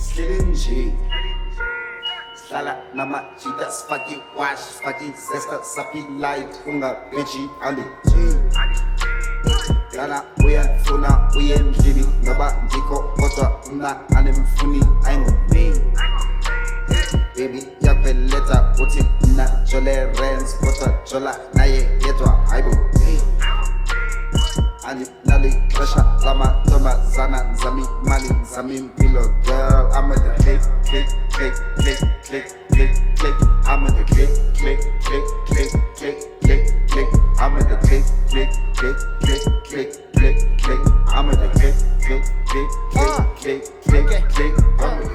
Sliding G. Slala nama chita spaki wash spaki sesta sapi light unga bitchy ali G. Lana uya funa uya mjini ngaba ndiko kota una anemfuni aingo me. Baby yapeleta uti na jole rens kota jola naye yetwa aibo me. Ani nali pressure lama toma zana zami mali zami pillow girl I'm at the click click click click click click click I'm at the click click click click click click click I'm at the click click click click click click click I'm at the click click click click click click click I'm at the click.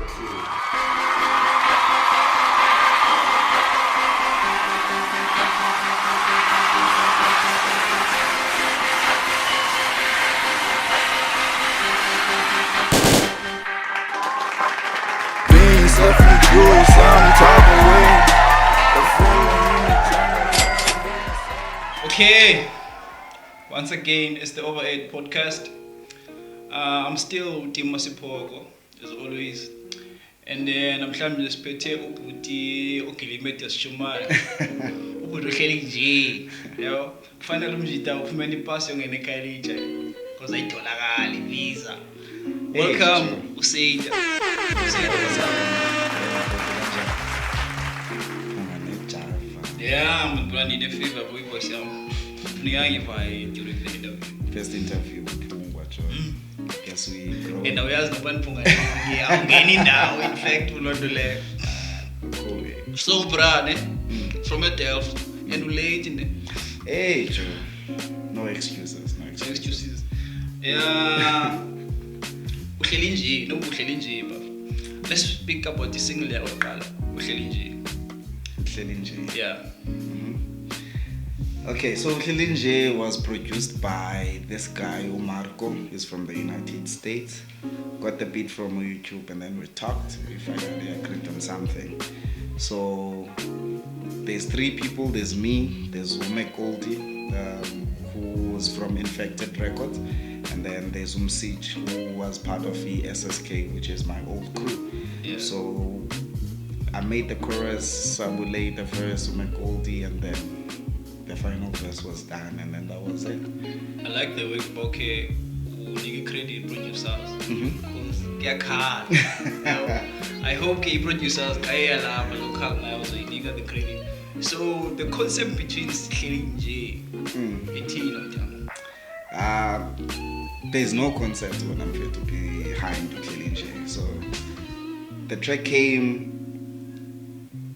Okay, once again, it's the OVERHEADZ Podcast. I'm still Tim Masipoko, as always. And then I'm trying to spit ubuti okilimeter shumai. Ubuti kheli nje. Yabo. Kufanele umjita ufumene ipass yongene ekhayelitsha because ayitholakali visa. Welcome SeYda. Yeah, I'm running a favor boy boys. First interview with Watch. Guess we grow. And now we ask no one I'm getting down. In fact, we'll not do that. So, brother, from a Delft, and we late in it. Hey, Joe. No excuses. No excuses. Yeah. No but let's speak about the single level color. Yeah. Okay, so Khilinje was produced by this guy, Marco. He's from the United States. Got the beat from YouTube and then we talked. We finally agreed on something. So there's three people. There's me, there's Goldie, who's from Infected Records, and then there's Siege, who was part of the SSK, which is my old crew. Yeah. So I made the chorus, Sabule the verse, Goldie, and then the final verse was done, and then that was it. I like the way Boke you credit producers because they're hard. I hope the producers can local now, so you get the credit. So the concept between Khilinje and there's no concept when I'm here to be behind Khilinje. So the track came.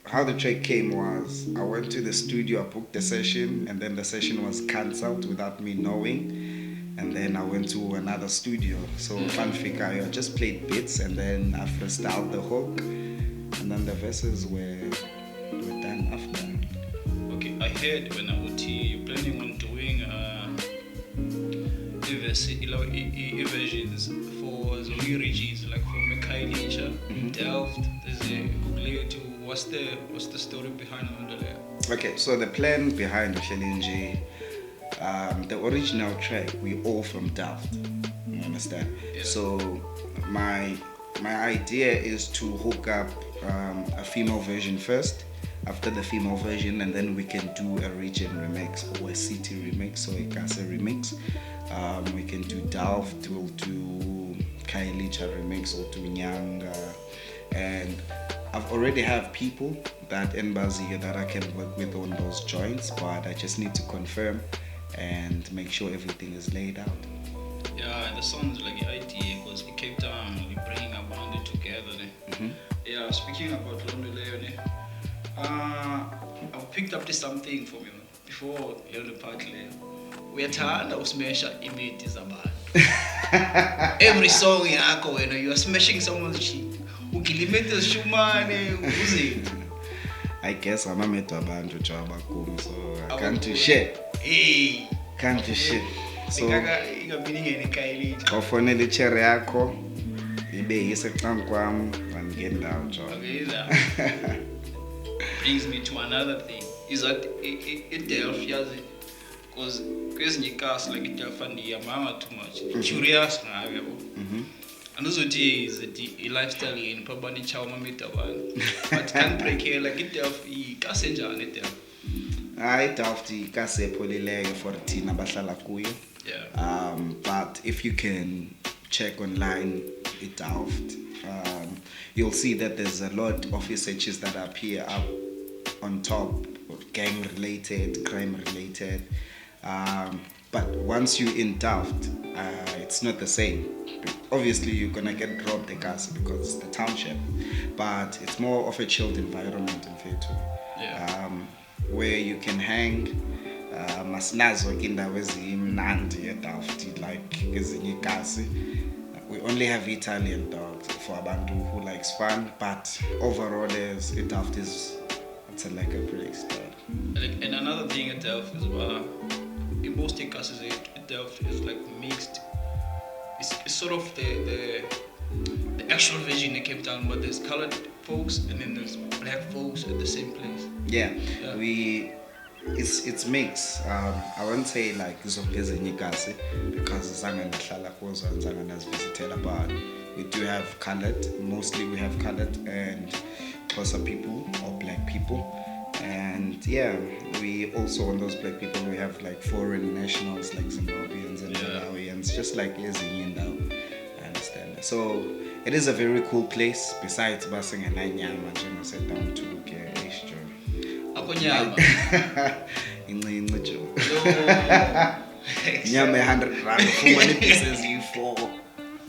How the track came was I went to the studio, I booked the session, and then the session was cancelled without me knowing. And then I went to another studio. So fanfic, I just played bits and then I freestyled the hook, and then the verses were done after. Okay, I heard when I was you're planning on doing versions for the regions, like from Mekaylisha, Delft. There's a Google. What's the story behind it? Okay, so the plan behind Khilinje, the original track, we all from Delft. You understand? Yeah. So my idea is to hook up a female version first. After the female version, and then we can do a region remix or a city remix or a Kasa remix. We can do Delft, we'll do Kailicha remix or do Nyanga, and I've already have people that in Bazothini that I can work with on those joints, but I just need to confirm and make sure everything is laid out. Yeah, and the sounds like the idea because in Cape Town we bring up London together. Yeah, speaking about London, I've picked up this something from you before the park. We are tired of smashing images about every song in Akko, you are smashing someone's cheek. I guess I'm a metabanjo chabakum, so I can't do shit. Can't do shit. So ofone the cherry yako ibe yiseqam kwam and get down job. Brings me to another thing. Is that it Delft because kwezinye cars like Delft and Yamama too much. Curious na yabo. Anozothi is the lifestyle in probably chawma metaban. But can't break here like it Delft iKasenjani Delft. Delft ikase pholileyo for thina bahlala kuyo. Yeah. But if you can check online at Delft, you'll see that there's a lot of researches that appear up on top, gang related, crime related. But once you're in Delft, it's not the same. Obviously, you're gonna get robbed the gas because it's the township, but it's more of a chilled environment in Fetu, where you can hang. Masinazo indawo ezimnandi eDelft like ezinye igasi. We only have Italian dogs for abantu who likes fun, but overall as Delft is it's a lekker place. And another thing at Delft is in most cases at Delft is like mixed. It's sort of the actual version in Cape Town, but there's colored folks and then there's black folks at the same place. Yeah. It's mixed. I won't say like Zongezanyikasi because Zanganihlala kuzo and Zanganas visited, but we do have colored. Mostly we have colored and Xhosa people or black people. And yeah, we also on those black people we have like foreign nationals like Zimbabweans and Malawians, just like ezinye now. I understand. So it is a very cool place. Besides basing and nyama, I said down to H. Akonyama. Incinci jo. Nyama 100 rand for many pieces you for.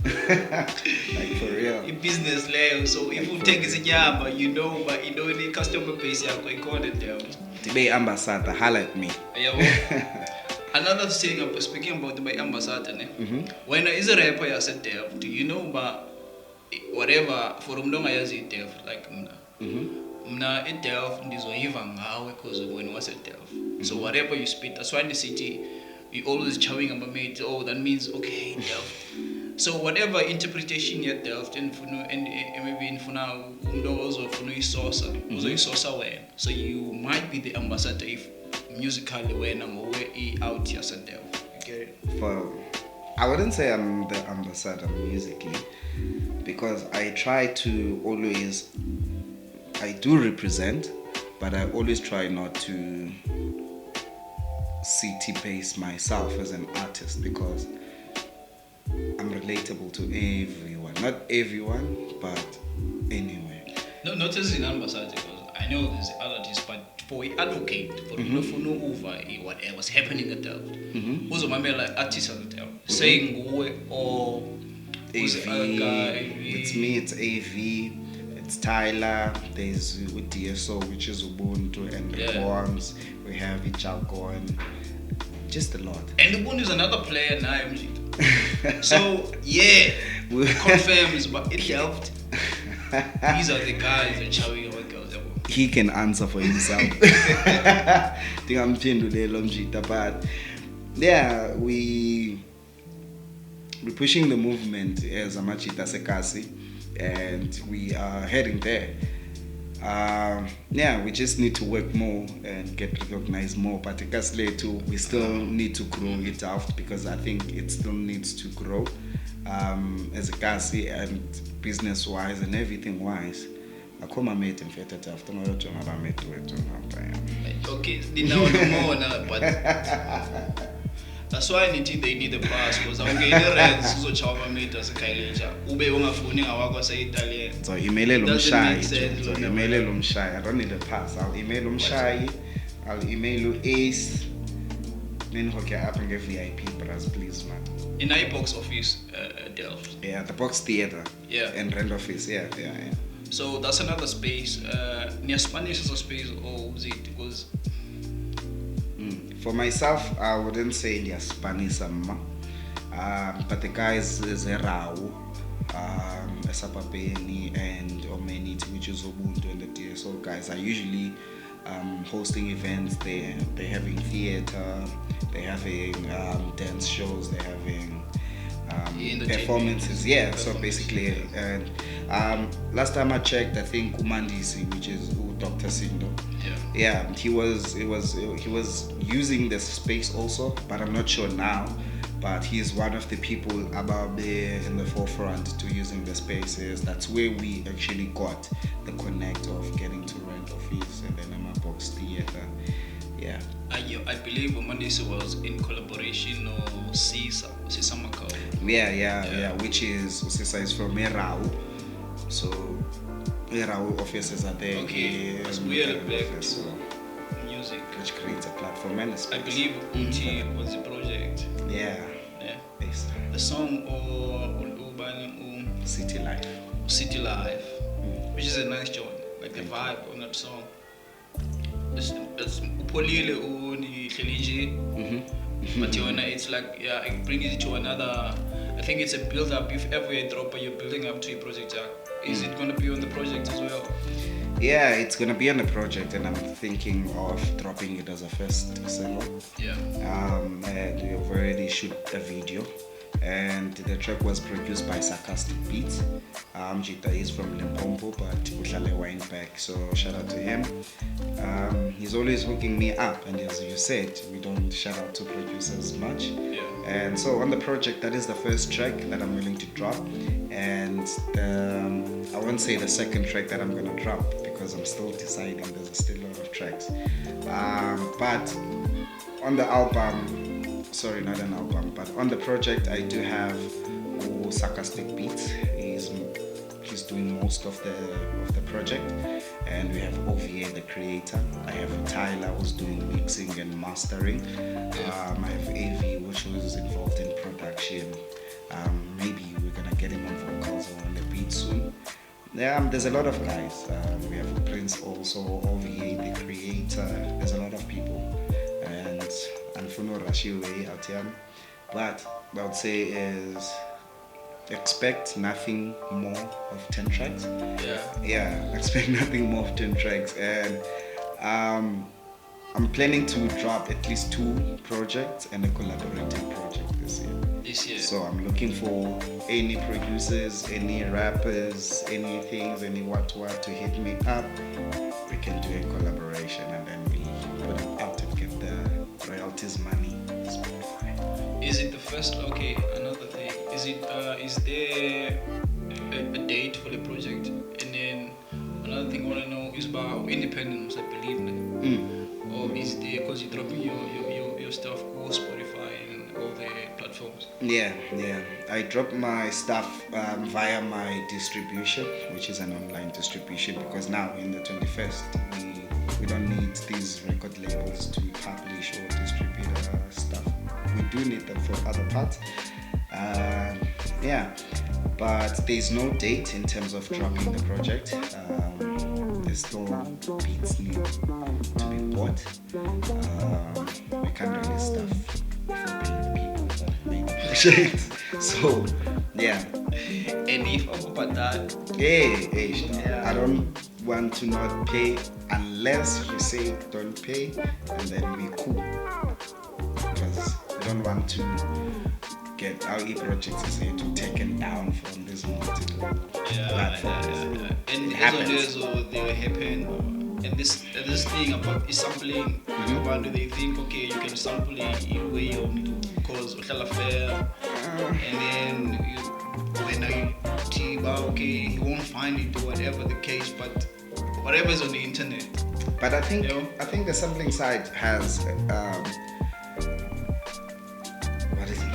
Like for real. In business level, so if you take inyama, you know, but you know the customer base yakho ikhona Delft. Today ambassador highlight me. Another thing, speaking about the ambassador, when is a rapper you said Delft, do you know but whatever for umlonga yazi Delft like mna at Delft ndizoyiva ngawe because when was at Delft. So whatever you spit, that's why in the city you always chowing about mates. Oh, that means okay Delft. So whatever interpretation you Delft and maybe in Funa also Funa isosa when. So you might be the ambassador if musically when I'm away out here at Delft. You get it? I wouldn't say I'm the ambassador musically because I try to always. I do represent, but I always try not to city-base myself as an artist because I'm relatable to everyone. Not everyone, but anyway. No, not as an ambassador because I know there's other artists, but for an advocate, for no over whatever's happening at Delft. Who's a member like artist at Delft? Saying or AV, it's me, it's AV. It's Tyler, there's DSO, which is Ubuntu, and Reforms. We have Ichagon, just a lot. And Ubuntu is another player now. So, yeah, confirms, but it helped. These are the guys that showing our girls. He can answer for himself. But yeah, we're pushing the movement as Amachita Sekasi. And we are heading there. We just need to work more and get recognized more. Particularly too, we still need to grow it out because I think it still needs to grow as a Kasi and business-wise and everything-wise. I call my mate in Feta after my mate to okay, no more, but. That's why they need a pass because I'm getting the rents so chava mate as a kailija. Ube ungafuni ngawakho se-Italian. So email Umshai. I don't need a pass. I'll email Umshai. I'll email you Ace. Then hook you up and get VIP bras, please man. In our box office, Delft. Yeah, the box theater. Yeah. And rent office. Yeah. So that's another space. Near Spanish is a space or was it because. For myself, I wouldn't say they're Spanish, but the guys is Rao, Sapapeni, and Omenit, which is Ubuntu and the DSO guys are usually hosting events. They're having theater, they're having dance shows, they're having performances. Yeah, so basically, and last time I checked, I think Umandisi, which is Dr. Sindo. Yeah, he was using the space also, but I'm not sure now. but he's one of the people about there in the forefront to using the spaces. That's where we actually got the connect of getting to rent office and then in my box theater. Yeah. I believe Umandisi was in collaboration or Sisa Makau. Yeah, which is Usisa is from Erau. So Erau offices are there. Okay, as we are back to music, which creates a platform and a space. I believe Uti was the project. Yeah. Yes. The song or City Lyf. City Lyf, which is a nice joint. Like the vibe on that song. It's Polile Uni Kheliji. But it's like it brings it to another. I think it's a build up. If ever you drop you're building up to a project. Is it gonna be on the project as well? Yeah, it's gonna be on the project, and I'm thinking of dropping it as a first single. Yeah. And we've already shoot a video, and the track was produced by Sarcastic Beats. Jita is from Limpopo, but Uhlale Wineback, so shout out to him. He's always hooking me up, and as you said, we don't shout out to producers much. Yeah. And so on the project, that is the first track that I'm willing to drop, and I won't say the second track that I'm gonna drop because I'm still deciding. There's still a lot of tracks, but on the album, sorry, not an album, but on the project, I do have Sarcastic Beats. He's doing most of the project, and we have OVA, the creator. I have Tyler, who's doing mixing and mastering. I have AV, which was involved in production. Maybe we're gonna get him on vocals or on the beat soon. There's a lot of guys. We have Prince also, OVA, the creator. There's a lot of people, and Funo Rashiwe out here. But I would say is expect nothing more of 10 tracks. Yeah, expect nothing more of 10 tracks. And I'm planning to drop at least 2 projects and a collaborative project this year. So I'm looking for any producers, any rappers, any what to hit me up. We can do a collaboration, and then we put it out and get the royalties money. Is it the first? Okay, another thing. Is there a date for the project? And then another thing I want to know is about independence, I believe. Or is there, because you're dropping your stuff on Spotify and all the platforms? Yeah. I drop my stuff via my distribution, which is an online distribution, because now in the 21st, we don't need these record labels to publish or distribute our stuff. We do need them for other parts. But there's no date in terms of dropping the project. There's still beats need to be bought. We can't release stuff before paying the people that made the project. So, yeah. And if about that, I don't want to not pay unless you say don't pay, and then we cool. Because we don't want to get our e-projects is here to taken down from this multiple platforms. And as they will happen. And this thing about sampling, about they think okay, you can sample it in way you need to cause fair, and then okay, you won't find it or whatever the case, but whatever's on the internet. But I think the sampling side has what is it?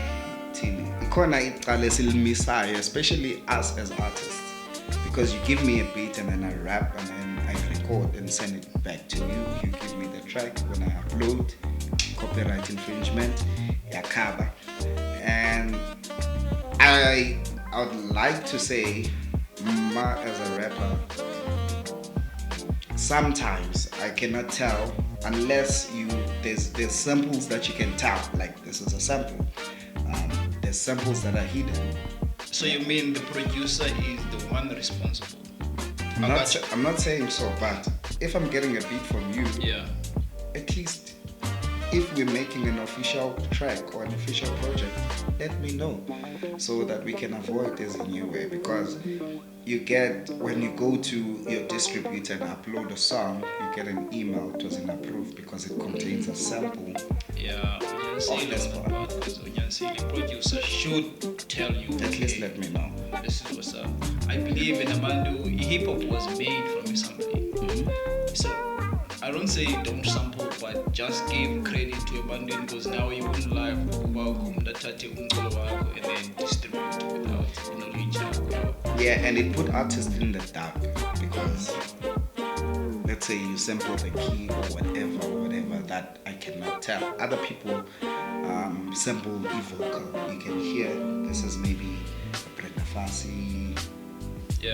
Especially us as artists, because you give me a beat and then I rap and then I record and send it back to you. You give me the track. When I upload, copyright infringement, cover. And I would like to say, as a rapper, sometimes I cannot tell unless there's samples that you can tell, like this is a sample. There's samples that are hidden. So you mean the producer is the one responsible? I'm not saying so, but if I'm getting a beat from you, yeah, at least if we're making an official track or an official project, let me know so that we can avoid this in new way. Because you get, when you go to your distributor and upload a song, you get an email it wasn't approved because it contains a sample. Yeah, the producer should tell you. At least let me know. This is what's up. I believe in Amandu, hip hop was made from something. So I don't say don't sample, but just give credit to Amandu, because now you wouldn't live and then distribute without reach out. Yeah, and it put artists in the dark because let's say you sample the key or whatever that I cannot tell. Other people sample e-vocal. You can hear this is maybe a Brenda Fassie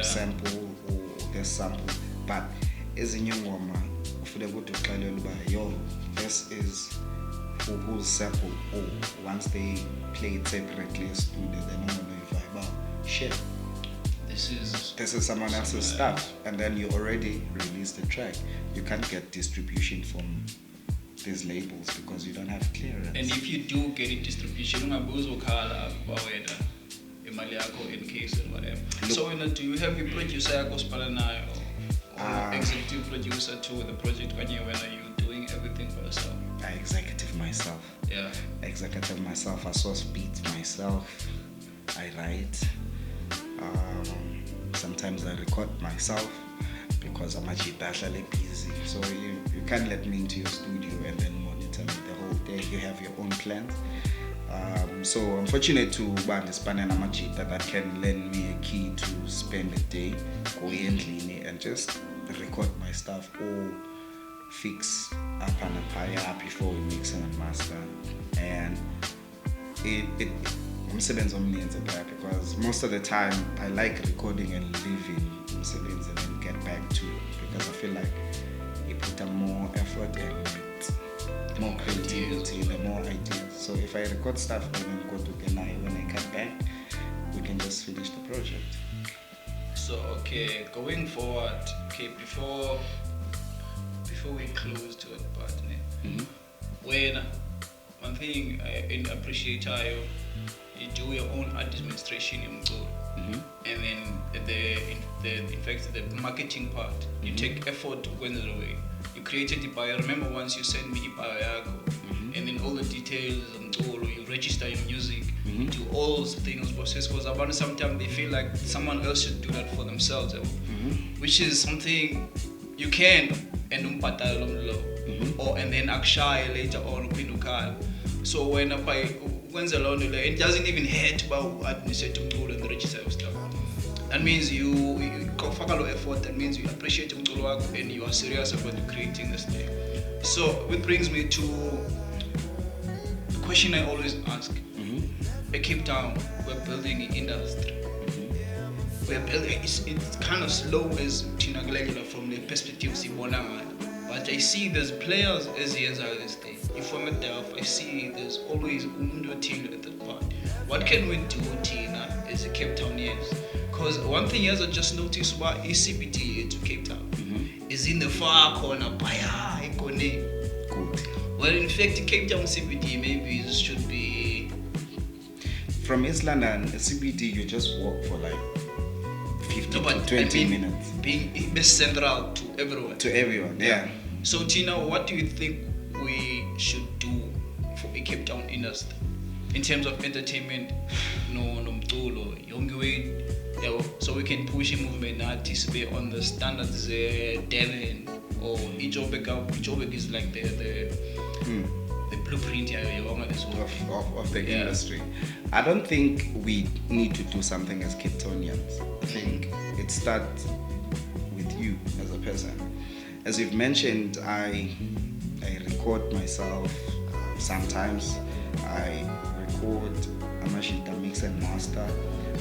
sample or this sample, but as in your woman, yo, this is who's sample. Or once they play it separately as studio, they don't know if I shit. This is someone else's stuff, and then you already released the track. You can't get distribution from these labels because you don't have clearance. And if you do get it distribution, in case or whatever. So do you have your producer or executive producer to the project when are you doing everything by yourself? I executive myself. Yeah. Executive myself. I source beats myself. I write. Sometimes I record myself because I'm actually busy. So you can't let me into your studio and then monitor me the whole day. You have your own plans. So I'm fortunate to find a Namajita that can lend me a key to spend a day going and just record my stuff or fix up and up before we mix and master. And it because most of the time I like recording and leaving and then get back to it because I feel like you put a more effort and more creativity and more ideas. So if I record stuff and then go to Kenai, when I come back, we can just finish the project. So going forward, before we close to it, partner, when one thing I appreciate how you do your own administration and then in fact the marketing part, you take effort to go away. You created the bio. Remember once you sent me the bio, and then all the details and all, you register your music, do all those things process. Because about sometimes they feel like someone else should do that for themselves, which is something you can and or and then akshay later on pinukal. So when it doesn't even hurt about administrative tool and the register stuff. That means you follow effort. That means you appreciate your work and you are serious about creating this thing. So which brings me to the question I always ask. At Cape Town, we're building an industry. We're building. It's kind of slow as Tina Glegula from the perspective of Sibonanga. But I see there's players as years out of this thing. If I'm at Delft, I see there's always Undo Tina at that part. What can we do, Tina, as a Cape Townians? Because one thing I just noticed about ECBD to Cape Town is in the far corner. Good. Well, in fact, Cape Town CBD maybe it should be. From East London, CBD, you just walk for like 15 to 20 minutes. Being best central to everyone. To everyone, yeah. So, Tina, what do you think we should do for a Cape Town industry in terms of entertainment? So we can push a movement participate on the standards Devon or Ijobek is like the blueprint of the industry. I don't think we need to do something as Cape Townians. I think it starts with you as a person. As you've mentioned, I record myself sometimes. I record Amashita mix and master.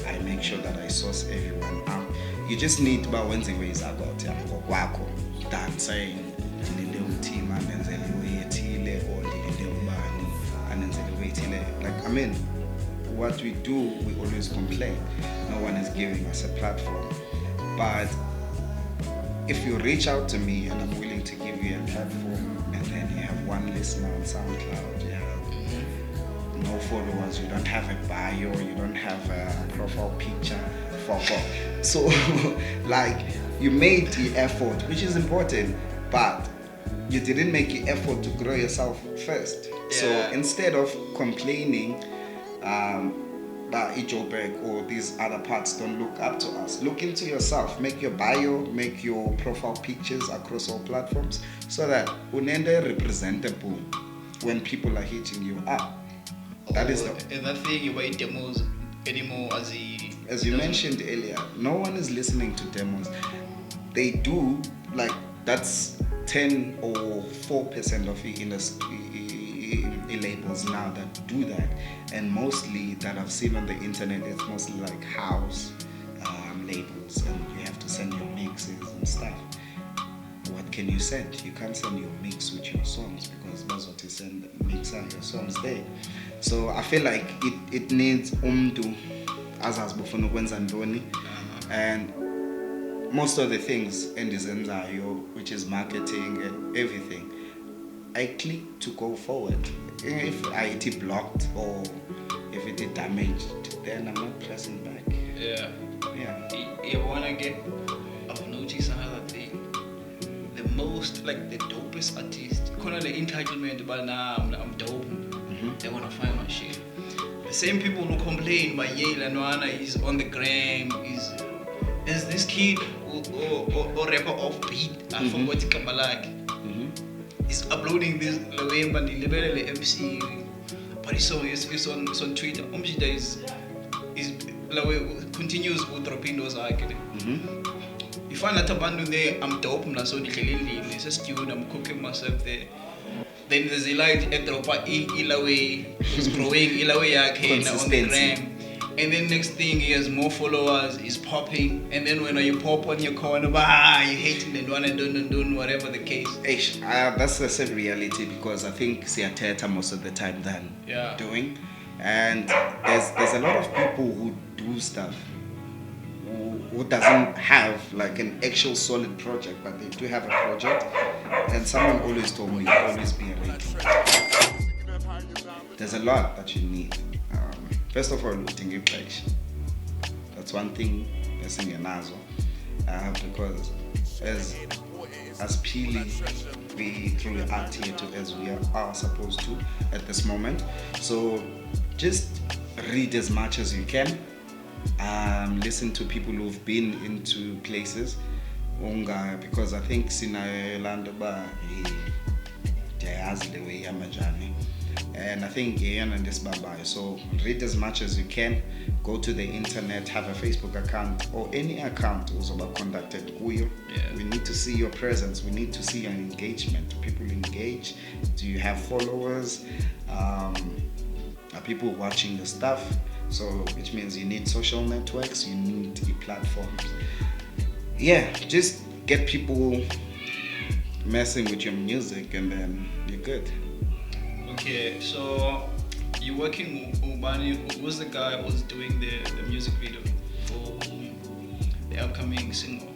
I make sure that I source everyone out. You just need about Wednesday ways I got wako dancing and team and like I mean what we do, we always complain. No one is giving us a platform. But if you reach out to me and I'm willing to give you a platform and then you have one listener on SoundCloud, you have no followers, you don't have a bio, you don't have a profile picture, so like you made the effort, which is important, but you didn't make the effort to grow yourself first. So instead of complaining that Ijobek or these other parts don't look up to us, look into yourself, make your bio, make your profile pictures across all platforms, so that unende representable when people are hitting you up. That is and that thing about demos anymore, as you mentioned earlier, no one is listening to demos. They do, like, that's 10 or 4% of the industry labels now that do that, and mostly that I've seen on the internet, it's mostly like house labels, and you have to send your mixes and stuff. What can you send? You can't send your mix with your songs because Bazothini mix and your songs there. So I feel like it needs umntu azazi bufuna ukwenza ntoni, and most of the things endizenzayo, which is marketing and everything, I click to go forward. If I it blocked or if it is damaged, then I'm not pressing back. Yeah. You wanna get? I've noticed another thing. The most, like, the dopest artist, kind of the entitlement about I'm dope. They wanna find my shit. The same people who complain by Yale and Wana is on the gram, there's this kid or rapper off beat, I forgot Kamalak. He's uploading this Lawemba and the MC, but his song is on Twitter. Umshida is continues dropping those arcade. You find that abandon there, I'm dope, I'm so it's a student, I'm cooking myself there. Then there's a light at drop Ilaway, who's growing Ilaway on the gram. And then next thing, he has more followers, he's popping. And then when you pop on your corner, you're hating the one and don't, whatever the case. That's the sad reality, because I think theater most of the time than doing. And there's a lot of people who do stuff who doesn't have like an actual solid project, but they do have a project. And someone always told me, always be ready. There's a lot that you need. First of all, looting your place. That's one thing that's in your nazo. Because as Pili, we through the art theater as we are supposed to at this moment. So just read as much as you can. Listen to people who've been into places. Because I think Sina ba the way Amajani. And I think and this bye. So read as much as you can. Go to the internet, have a Facebook account or any account also conducted. We need to see your presence. We need to see your engagement. Do people engage? Do you have followers? Are people watching the stuff? So which means you need social networks, you need platforms. Just get people messing with your music and then you're good. Okay, so you're working with Ubani. Who's the guy who's doing the music video for the upcoming single?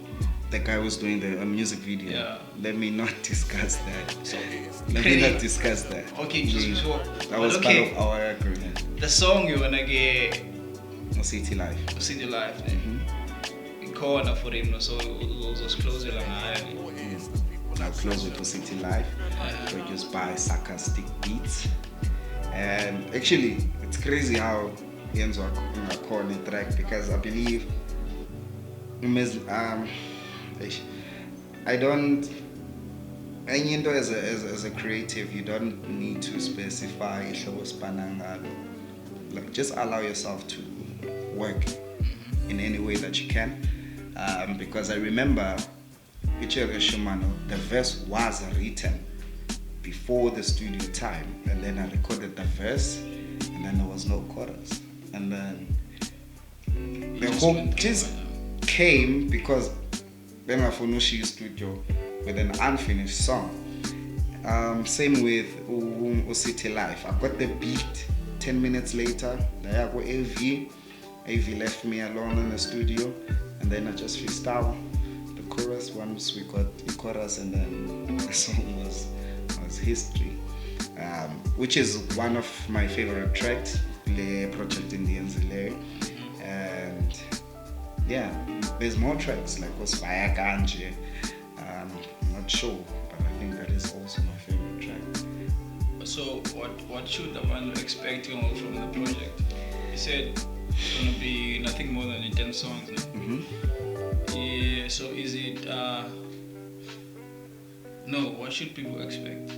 The guy who's doing the music video. Yeah. Let me not discuss that. Let me not discuss that. Okay, just so that was part of our agreement. The song you wanna get City Lyf. City Lyf. Corner for him, so those close it now close it to City Lyf, produced by Sarcastic Beats. And actually, it's crazy how he ends up on a corner track, because I believe I don't. And you know, as a creative, you don't need to specify like, just allow yourself to work in any way that you can. Because I remember the verse was written before the studio time, and then I recorded the verse, and then there was no chorus, and then the hope just came because then I found studio with an unfinished song. Same with City Lyf. I got the beat 10 minutes later. There I go AV left me alone in the studio, and then I just freestyle the chorus. Once we got the chorus, and then the song was was history, which is one of my favorite tracks, the project in the Nzile. And yeah, there's more tracks like Osvaya Kanje. I'm not sure, but I think that is also my favorite track. So what should the man expect from the project? You said it's gonna be nothing more than 10 songs. No? Yeah. So is it? No. What should people expect?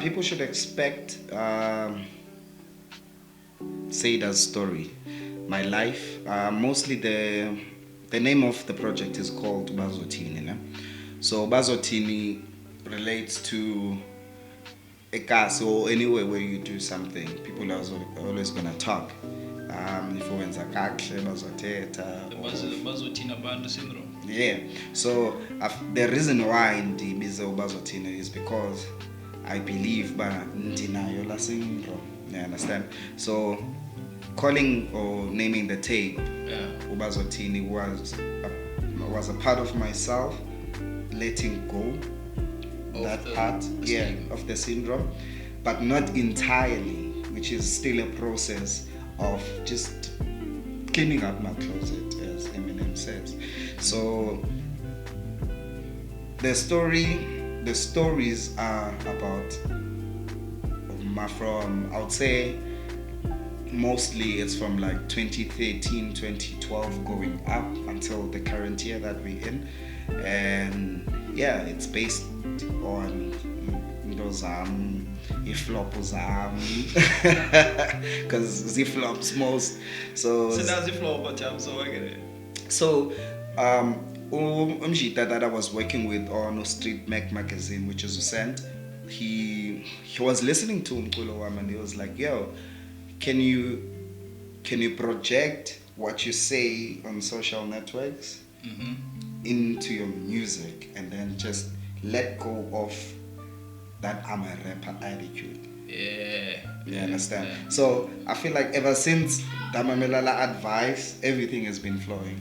People should expect SeYda's story, my life. Mostly the name of the project is called Bazothini. No? So Bazothini relates to a cast or anywhere where you do something, people are always gonna talk. If one's a kakhle, bazothetha. The Bazothini Bantu syndrome. Yeah. So the reason why ndibiza uBazothini is because I believe ndinayo la syndrome. You understand? So calling or naming the tape, uBazothini was a part of myself letting go that part of the syndrome, but not entirely, which is still a process of just cleaning up my closet, as Eminem says. So the stories are about from, I would say mostly it's from like 2013, 2012 going up until the current year that we're in. And yeah, it's based on those flop because Z flops most. So now Z flop, but so I get it. So Umjita that I was working with on Street Mac magazine, which is sent, he was listening to Umculo Wam and he was like, yo, can you project what you say on social networks into your music and then just let go of that I'm a rapper attitude. You understand? Yeah. So I feel like ever since Damamelala advice, everything has been flowing.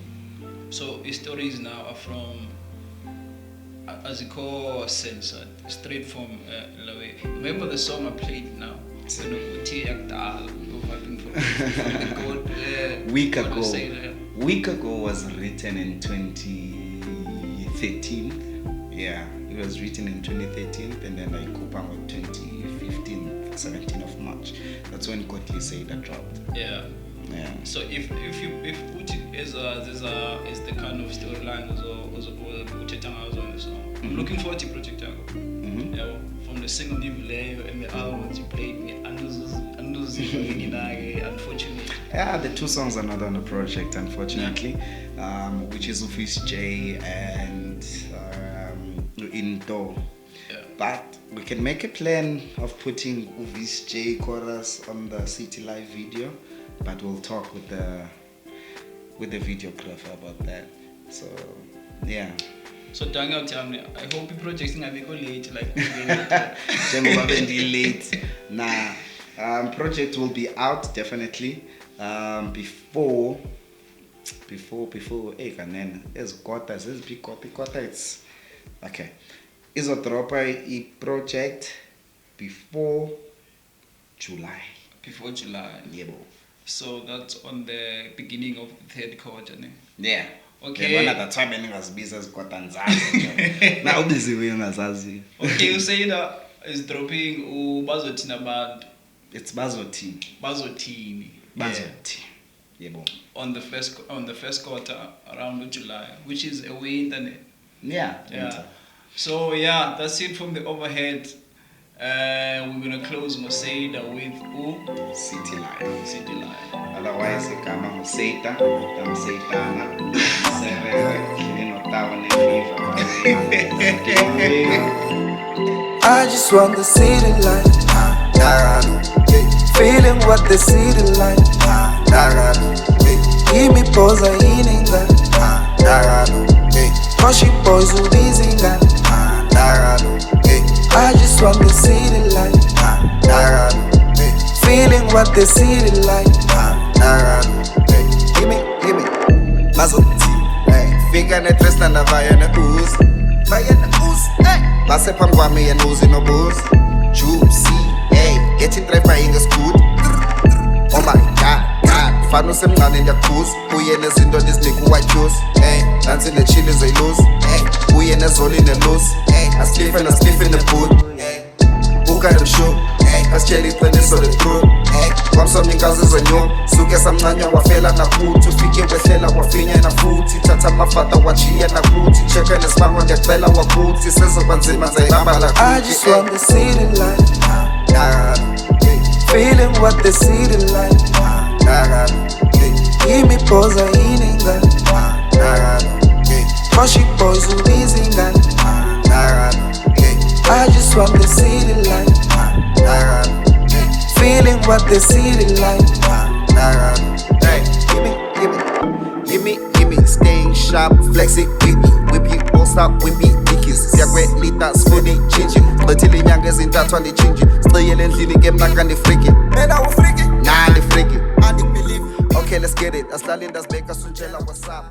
So his stories now are from, as you call, censored, straight from remember the song I played now? Week ago was written in 2013. Yeah, it was written in 2013, and then I coupon with 2015, 17th of March. That's when Godly SeYda dropped. Yeah. So if put it as the kind of storyline or the song, I'm looking forward to project from the single Nivle and the album that you played me, unfortunately. Yeah, the two songs are not on the project, unfortunately, which is Office J and Into. But we can make a plan of putting Office J chorus on the City Lyf video, but we'll talk with the videographer about that. So yeah. So Daniel, tell me, I hope your project is going to go late, like late. Nah, project will be out definitely before. Hey, kanen, it's okay. Is a drop a project before July. Before July. Yeah. So that's on the beginning of the third quarter, ne? Yeah. Okay. That's why many was busy as now busy we ngazazi. Okay, you say that is dropping Bazothini band. It's Bazothini. Bazothini. Yeah. On the first quarter around July, which is a winter. Yeah. So yeah, that's it from the overhead. We're gonna close SeYda with City Lyf. City Lyf. Otherwise, the camera SeYda, I just want the city life. Feeling what the city life. Give me pause, I eating that. Mushy boys who busy that. I just want the city life. Feeling what the city like. Give me Bazothini. Finger net rest and a via na ooze. Hey. base phambi kwami and buzi nobuzi juicy hey getting driver ingescoot oh my god fana usemncane ndiyakhuza uye nezinto ndizinika uwatyuza hey nansi nechili zoyiluza hey uye nezoli nelusi hey aslife in the boot hey buka emshu hey asitshela iqiniso the truth hey kwamsomninkazi zonyo suke samncanywa wafela nakuthi ufike wehlela wafinyena futhi thatha amafata wajiya nakuthi cheke nesibango ndiyacela wakuthi sezobanzima nzayibamba lakuthi I just want the city life feeling what the city life give me pose ininga Koshi boys ubizi ngani I just want the city life feeling what the city life Gimme, staying sharp, flexing, whippy, all stop, whippy, dickies. Siyakwelita, sifuni, chinchi. Gqithile inyanga ezintathu andichinji. Siciyele endlini ke mna kandifriki. Mina ufriki? Nah, ndifriki. Andibelieve. Okay, let's get it. Asilali ndazibeka suntshela WhatsApp.